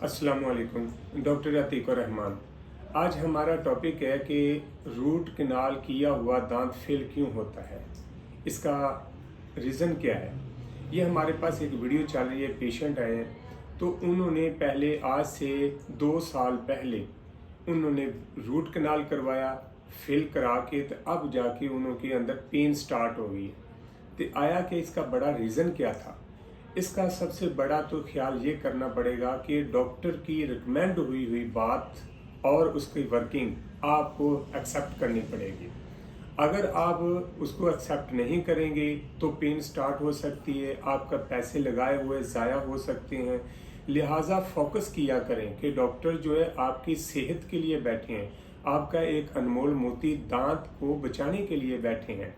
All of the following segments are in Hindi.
अस्सलाम वालेकुम। डॉक्टर अतीकुर रहमान। आज हमारा टॉपिक है कि रूट कनाल किया हुआ दांत फेल क्यों होता है, इसका रीज़न क्या है। ये हमारे पास एक वीडियो चल रही है, पेशेंट आए हैं तो उन्होंने पहले आज से 2 साल पहले उन्होंने रूट कनाल करवाया, फिल करा के तो अब जाके उनके अंदर पेन स्टार्ट हो गई। तो आया कि इसका बड़ा रीज़न क्या था। इसका सबसे बड़ा तो ख्याल ये करना पड़ेगा कि डॉक्टर की रिकमेंड हुई हुई बात और उसकी वर्किंग आपको एक्सेप्ट करनी पड़ेगी। अगर आप उसको एक्सेप्ट नहीं करेंगे तो पेन स्टार्ट हो सकती है, आपका पैसे लगाए हुए ज़ाया हो सकते हैं। लिहाजा फोकस किया करें कि डॉक्टर जो है आपकी सेहत के लिए बैठे हैं, आपका एक अनमोल मोती दांत को बचाने के लिए बैठे हैं।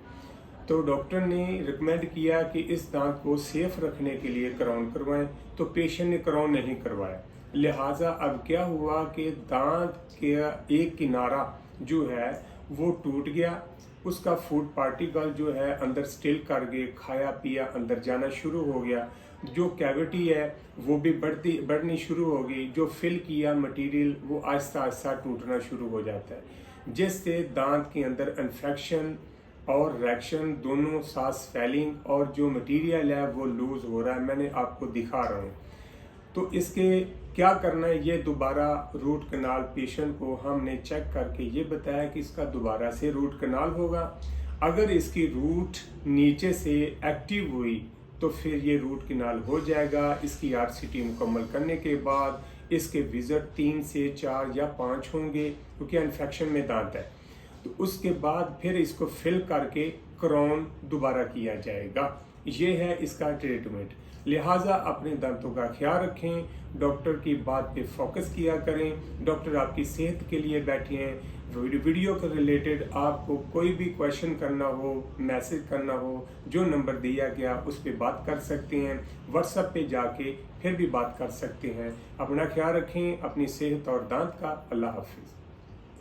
तो डॉक्टर ने रिकमेंड किया कि इस दांत को सेफ रखने के लिए क्राउन करवाएं, तो पेशेंट ने क्राउन नहीं करवाया। लिहाजा अब क्या हुआ कि दांत का एक किनारा जो है वो टूट गया, उसका फूड पार्टिकल जो है अंदर स्टिल कर गए, खाया पिया अंदर जाना शुरू हो गया। जो कैविटी है वो भी बढ़नी शुरू हो गई। जो फिल किया मटेरियल वो आहिस्ता आहिस्ता टूटना शुरू हो जाता है, जिससे दांत के अंदर इन्फेक्शन और रिएक्शन दोनों साथ स्वेलिंग और जो मटेरियल है वो लूज हो रहा है। मैंने आपको दिखा रहा हूँ। तो इसके क्या करना है, ये दोबारा रूट कनाल पेशेंट को हमने चेक करके ये बताया कि इसका दोबारा से रूट कनाल होगा। अगर इसकी रूट नीचे से एक्टिव हुई तो फिर ये रूट कनाल हो जाएगा। इसकी आरसीटी मुकम्मल करने के बाद इसके विजिट 3 से 4 या 5 होंगे, क्योंकि इन्फेक्शन में दांत है। तो उसके बाद फिर इसको फिल करके क्राउन दोबारा किया जाएगा। ये है इसका ट्रीटमेंट। लिहाजा अपने दांतों का ख्याल रखें, डॉक्टर की बात पे फोकस किया करें। डॉक्टर आपकी सेहत के लिए बैठे हैं। वीडियो के रिलेटेड आपको कोई भी क्वेश्चन करना हो, मैसेज करना हो, जो नंबर दिया गया उस पर बात कर सकते हैं। व्हाट्सएप पे जाके फिर भी बात कर सकते हैं। अपना ख्याल रखें, अपनी सेहत और दांत का। अल्लाह हाफिज़।